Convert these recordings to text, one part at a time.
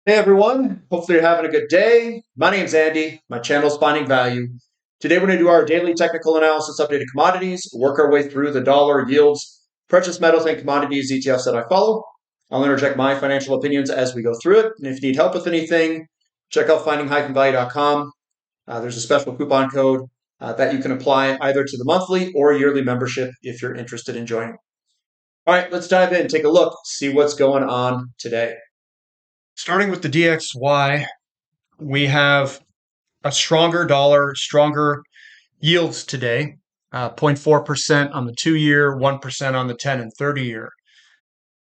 Hey everyone, hopefully you're having a good day. My name's Andy, my channel is Finding Value. Today we're going to do our daily technical analysis updated commodities, work our way through the dollar yields, precious metals, and commodities ETFs that I follow. I'll interject my financial opinions as we go through it. And if you need help with anything, check out finding-value.com. There's a special coupon code that you can apply either to the monthly or yearly membership if you're interested in joining. All right, let's dive in, take a look, see what's going on today. Starting with the DXY, we have a stronger dollar, stronger yields today, 0.4% on the 2-year, 1% on the 10 and 30-year.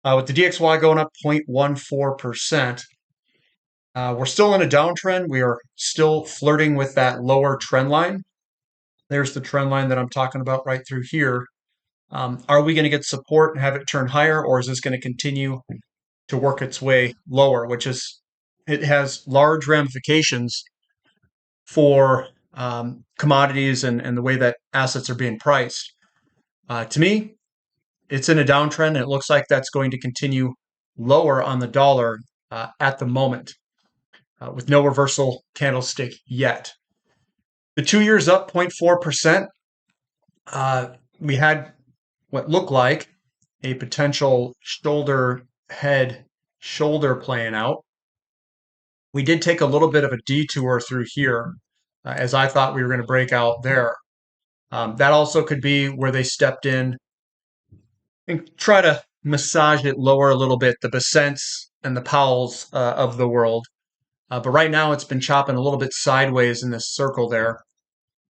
With the DXY going up 0.14%, we're still in a downtrend. We are still flirting with that lower trend line. There's the trend line that I'm talking about right through here. Are we going to get support and have it turn higher, or is this going to continue to work its way lower, which is, it has large ramifications for commodities and the way that assets are being priced. To me, it's in a downtrend, and it looks like that's going to continue lower on the dollar at the moment, with no reversal candlestick yet. The 2 years up 0.4%. We had what looked like a potential head-shoulder playing out. We did take a little bit of a detour through here, as I thought we were going to break out there. That also could be where they stepped in and try to massage it lower a little bit, the Besants and the Powells of the world. But right now it's been chopping a little bit sideways in this circle there.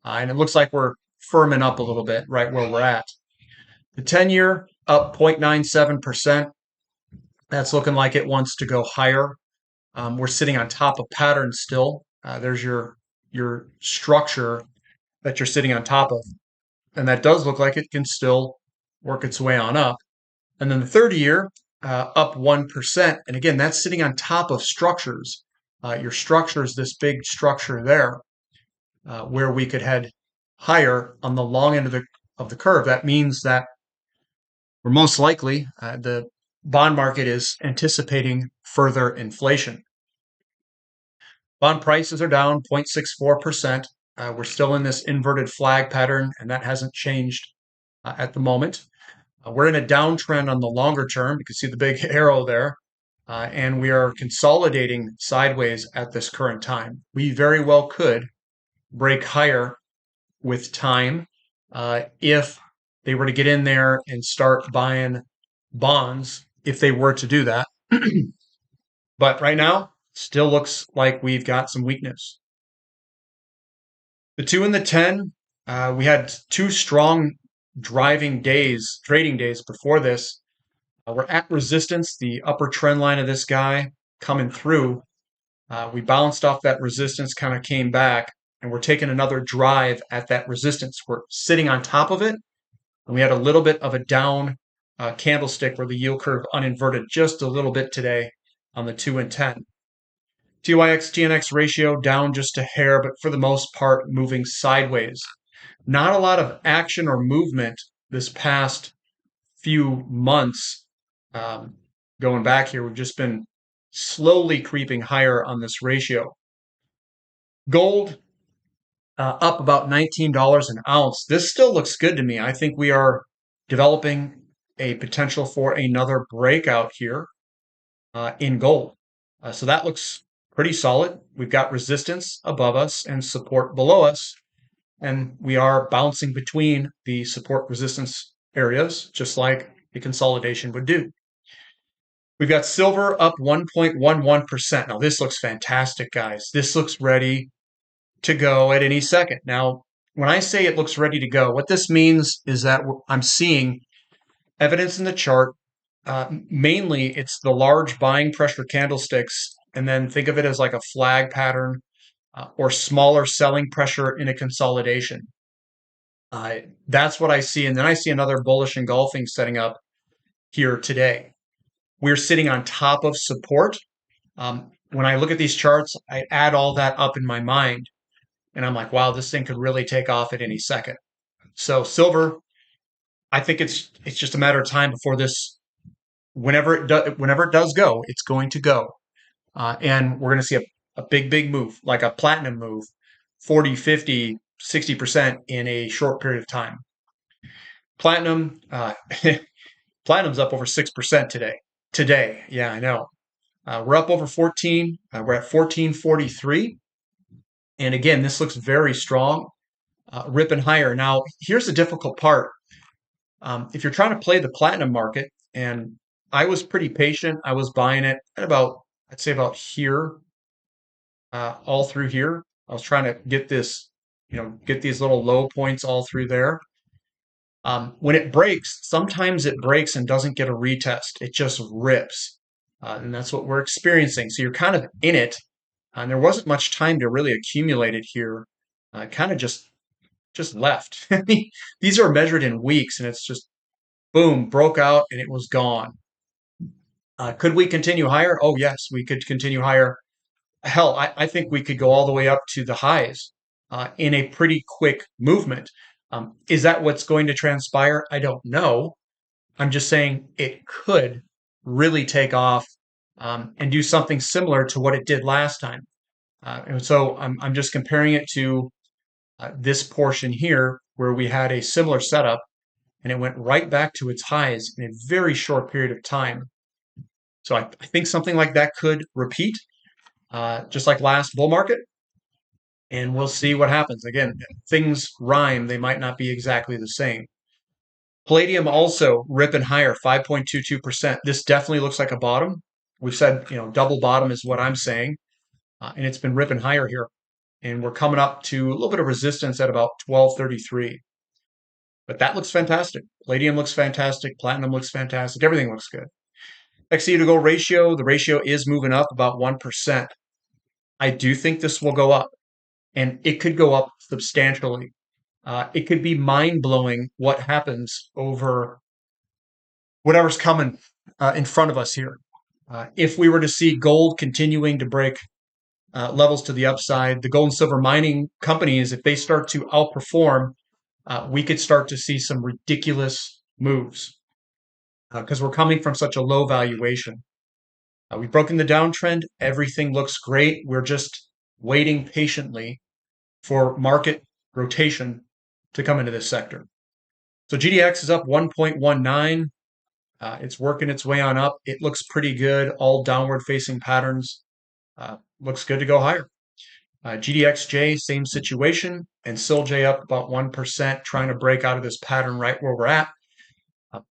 And it looks like we're firming up a little bit right where we're at. The 10-year up 0.97%. That's looking like it wants to go higher. We're sitting on top of pattern still. There's your structure that you're sitting on top of. And that does look like it can still work its way on up. And then the 30-year up 1%. And again, that's sitting on top of structures. Your structure is this big structure there, where we could head higher on the long end of the curve. That means that we're most likely, the bond market is anticipating further inflation. Bond prices are down 0.64%. We're still in this inverted flag pattern, and that hasn't changed at the moment. We're in a downtrend on the longer term. You can see the big arrow there, and we are consolidating sideways at this current time. We very well could break higher with time if they were to get in there and start buying bonds, if they were to do that. But right now, still looks like we've got some weakness. The 2 and the 10, we had two strong trading days before this. We're at resistance, the upper trend line of this guy coming through. We bounced off that resistance, kind of came back, and we're taking another drive at that resistance. We're sitting on top of it, and we had a little bit of a down candlestick where the yield curve uninverted just a little bit today on the 2 and 10. TYX TNX ratio down just a hair, but for the most part moving sideways. Not a lot of action or movement this past few months. Going back here, we've just been slowly creeping higher on this ratio. Gold up about $19 an ounce. This still looks good to me. I think we are developing a potential for another breakout here in gold. So that looks pretty solid. We've got resistance above us and support below us, and we are bouncing between the support resistance areas, just like the consolidation would do. We've got silver up 1.11%. Now this looks fantastic, guys. This looks ready to go at any second. Now, when I say it looks ready to go, what this means is that I'm seeing evidence in the chart. Mainly, it's the large buying pressure candlesticks, and then think of it as like a flag pattern or smaller selling pressure in a consolidation. That's what I see. And then I see another bullish engulfing setting up here today. We're sitting on top of support. When I look at these charts, I add all that up in my mind, and I'm like, wow, this thing could really take off at any second. So silver, I think it's just a matter of time before this, whenever it does go, it's going to go. and we're going to see a big move, like a platinum move, 40, 50, 60% in a short period of time. Platinum, platinum's up over 6% today. Today, yeah, I know. We're up over 14. We're at 1443. And again, this looks very strong, ripping higher. Now, here's the difficult part. If you're trying to play the platinum market, and I was pretty patient, I was buying it at about, I'd say about here, all through here. I was trying to get this, get these little low points all through there. When it breaks, sometimes it breaks and doesn't get a retest. It just rips. And that's what we're experiencing. So you're kind of in it. And there wasn't much time to really accumulate it here. Kind of just left. I mean, these are measured in weeks, and it's just boom, broke out, and it was gone. Could we continue higher? Oh, yes, we could continue higher. Hell, I think we could go all the way up to the highs in a pretty quick movement. Is that what's going to transpire? I don't know. I'm just saying it could really take off and do something similar to what it did last time. And so I'm just comparing it to this portion here where we had a similar setup and it went right back to its highs in a very short period of time. So I think something like that could repeat, just like last bull market. And we'll see what happens. Again, things rhyme. They might not be exactly the same. Palladium also ripping higher, 5.22%. This definitely looks like a bottom. We've said, double bottom is what I'm saying. And it's been ripping higher here. And we're coming up to a little bit of resistance at about 1233. But that looks fantastic. Palladium looks fantastic. Platinum looks fantastic. Everything looks good. XE to go ratio, the ratio is moving up about 1%. I do think this will go up, and it could go up substantially. It could be mind-blowing what happens over whatever's coming in front of us here. If we were to see gold continuing to break levels to the upside, the gold and silver mining companies, if they start to outperform, we could start to see some ridiculous moves because we're coming from such a low valuation. We've broken the downtrend. Everything looks great. We're just waiting patiently for market rotation to come into this sector. So GDX is up 1.19. It's working its way on up. It looks pretty good. All downward facing patterns. Looks good to go higher. GDXJ, same situation. And SILJ up about 1%, trying to break out of this pattern right where we're at.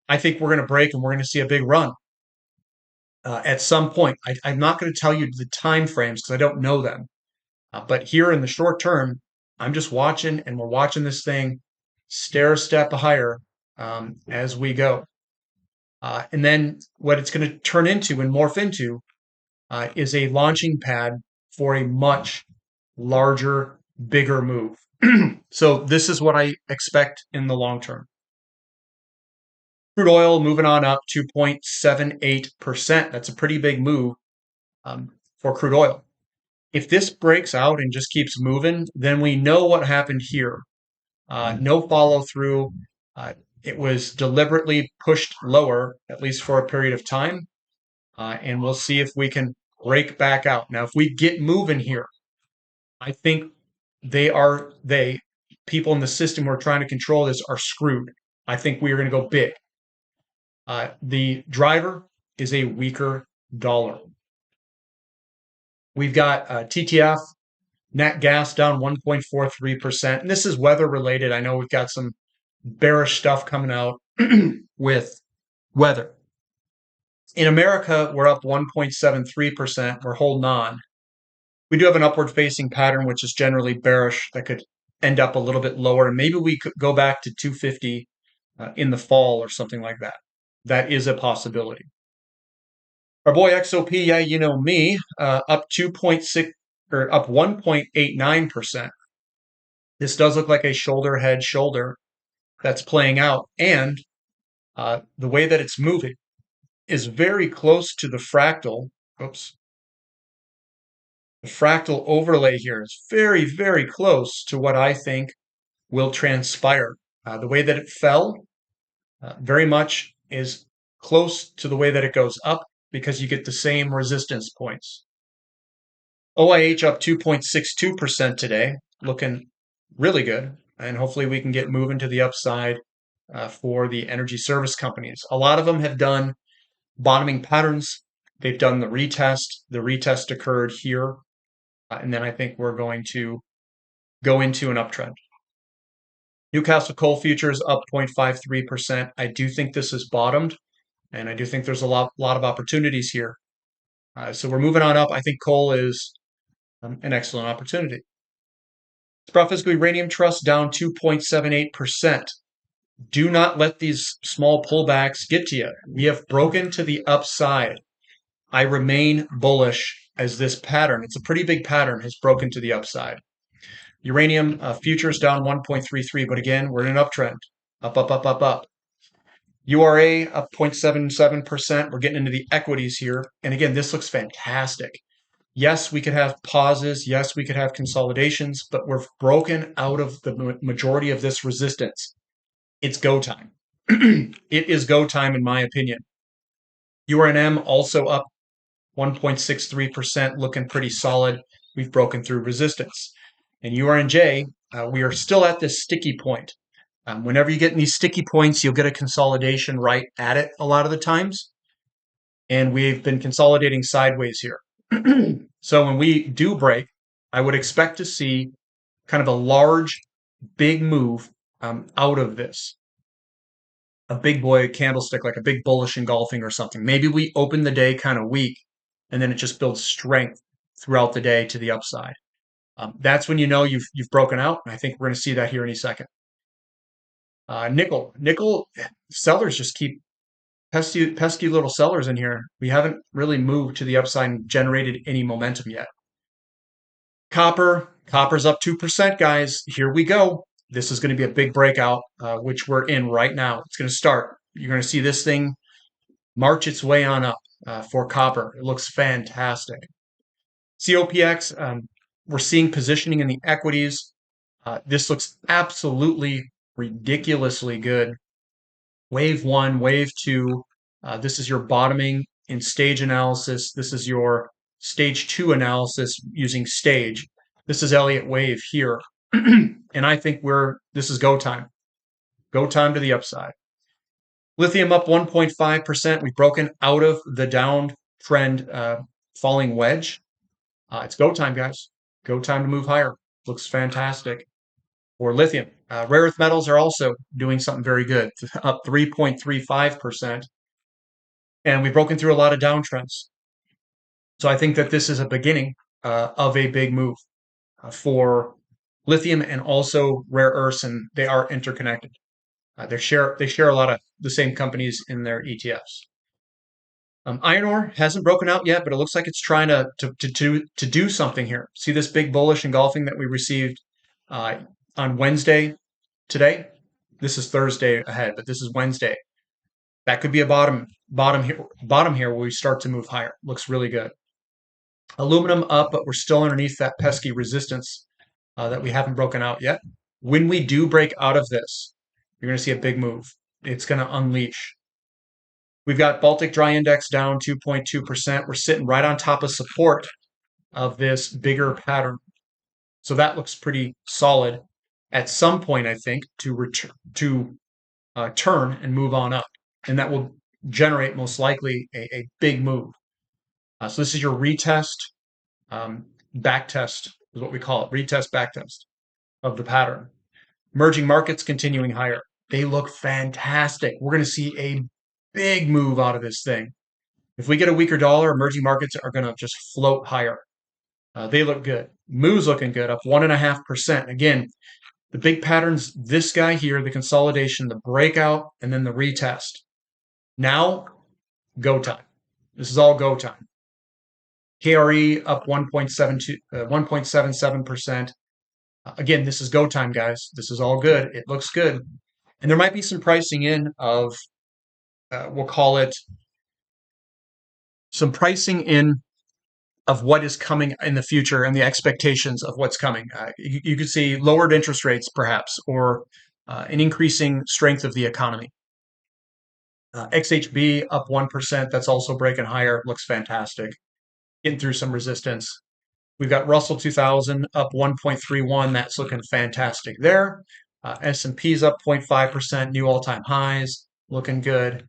I think we're going to break and we're going to see a big run. At some point, I'm not going to tell you the time frames because I don't know them. But here in the short term, I'm just watching, and we're watching this thing stair step higher as we go. And then what it's going to turn into and morph into is a launching pad for a much larger, bigger move. So this is what I expect in the long term. Crude oil moving on up 2.78%. That's a pretty big move for crude oil. If this breaks out and just keeps moving, then we know what happened here. No follow through. It was deliberately pushed lower, at least for a period of time. And we'll see if we can break back out. Now, if we get moving here, I think people in the system who are trying to control this are screwed. I think we are going to go big. The driver is a weaker dollar. We've got TTF, nat gas down 1.43%. And this is weather related. I know we've got some bearish stuff coming out with weather. In America, we're up 1.73%. We're holding on. We do have an upward facing pattern, which is generally bearish. That could end up a little bit lower. And maybe we could go back to 250 in the fall or something like that. That is a possibility. Our boy XOP, yeah, you know me, up 2.6 or up 1.89%. This does look like a shoulder head shoulder that's playing out, and the way that it's moving is very close to the fractal. Oops. The fractal overlay here is very, very close to what I think will transpire. The way that it fell very much is close to the way that it goes up because you get the same resistance points. OIH up 2.62% today, looking really good. And hopefully we can get moving to the upside for the energy service companies. A lot of them have done bottoming patterns. They've done the retest. The retest occurred here. And then I think we're going to go into an uptrend. Newcastle coal futures up 0.53%. I do think this is bottomed, and I do think there's a lot of opportunities here. So we're moving on up. I think coal is an excellent opportunity. Sprott Physical Uranium Trust down 2.78%. Do not let these small pullbacks get to you. We have broken to the upside. I remain bullish as this pattern, it's a pretty big pattern, has broken to the upside. Uranium futures down 1.33, but again, we're in an uptrend. Up, up, up, up, up. URA up 0.77%. We're getting into the equities here. And again, this looks fantastic. Yes, we could have pauses. Yes, we could have consolidations, but we're broken out of the majority of this resistance. It's go time. It is go time, in my opinion. URNM also up 1.63%, looking pretty solid. We've broken through resistance. And URNJ, we are still at this sticky point. Whenever you get in these sticky points, you'll get a consolidation right at it a lot of the times. And we've been consolidating sideways here. So when we do break, I would expect to see kind of a large, big move out of this. A big boy candlestick, like a big bullish engulfing or something. Maybe we open the day kind of weak, and then it just builds strength throughout the day to the upside. That's when you know you've broken out. And I think we're going to see that here in a second. Nickel sellers just keep pesky little sellers in here. We haven't really moved to the upside and generated any momentum yet. Copper's up 2%, guys. Here we go. This is going to be a big breakout, which we're in right now. It's going to start. You're going to see this thing march its way on up for copper. It looks fantastic. COPX, we're seeing positioning in the equities. This looks absolutely ridiculously good. Wave 1, wave 2. This is your bottoming in stage analysis. This is your stage 2 analysis using stage. This is Elliott wave here. And I think this is go time. Go time to the upside. Lithium up 1.5%. We've broken out of the downtrend falling wedge. It's go time, guys. Go time to move higher. Looks fantastic. Or lithium. Rare earth metals are also doing something very good, up 3.35%. And we've broken through a lot of downtrends. So I think that this is a beginning of a big move for lithium and also rare earths, and they are interconnected. They share a lot of the same companies in their ETFs. Iron ore hasn't broken out yet, but it looks like it's trying to do something here. See this big bullish engulfing that we received on Wednesday today? This is Thursday ahead, but this is Wednesday. That could be a bottom here where we start to move higher. Looks really good. Aluminum up, but we're still underneath that pesky resistance that we haven't broken out yet. When we do break out of this, you're going to see a big move. It's going to unleash. We've got Baltic Dry Index down 2.2%. We're sitting right on top of support of this bigger pattern. So that looks pretty solid. At some point, I think, to turn and move on up. And that will generate most likely a big move. So this is your retest, back test is what we call it. Retest, back test of the pattern. Emerging markets continuing higher. They look fantastic. We're going to see a big move out of this thing. If we get a weaker dollar, emerging markets are going to just float higher. They look good. MOO's looking good, up 1.5%. Again, the big patterns, this guy here, the consolidation, the breakout, and then the retest. Now, go time. This is all go time. KRE up 1.77%. Again, this is go time, guys. This is all good. It looks good. And there might be some pricing in of, we'll call it, some pricing in of what is coming in the future and the expectations of what's coming. You could see lowered interest rates, perhaps, or an increasing strength of the economy. XHB up 1%. That's also breaking higher. Looks fantastic. Getting through some resistance. We've got Russell 2000 up 1.31. That's looking fantastic there. S&P's up 0.5%, new all-time highs, looking good.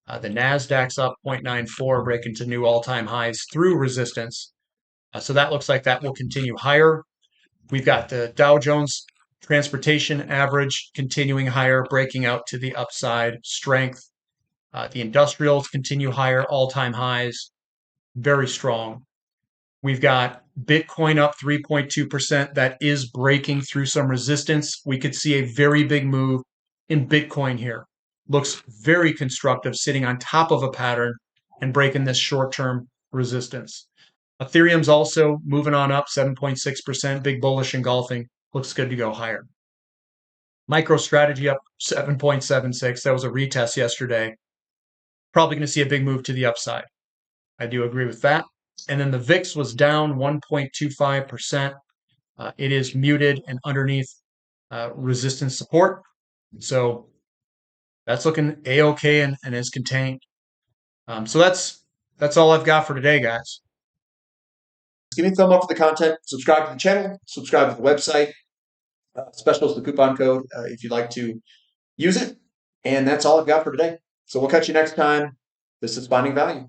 The Nasdaq's up 0.94, breaking to new all-time highs through resistance. So that looks like that will continue higher. We've got the Dow Jones Transportation Average continuing higher, breaking out to the upside strength. The industrials continue higher, all-time highs, very strong. We've got Bitcoin up 3.2%. That is breaking through some resistance. We could see a very big move in Bitcoin here. Looks very constructive, sitting on top of a pattern and breaking this short-term resistance. Ethereum's also moving on up 7.6%, big bullish engulfing. Looks good to go higher. MicroStrategy up 7.76. That was a retest yesterday. Probably going to see a big move to the upside. I do agree with that. And then the VIX was down 1.25%. It is muted and underneath resistance support. So that's looking A-OK and is contained. So that's all I've got for today, guys. Give me a thumb up for the content. Subscribe to the channel. Subscribe to the website. Specials, the coupon code, if you'd like to use it. And that's all I've got for today. So we'll catch you next time. This is Finding Value.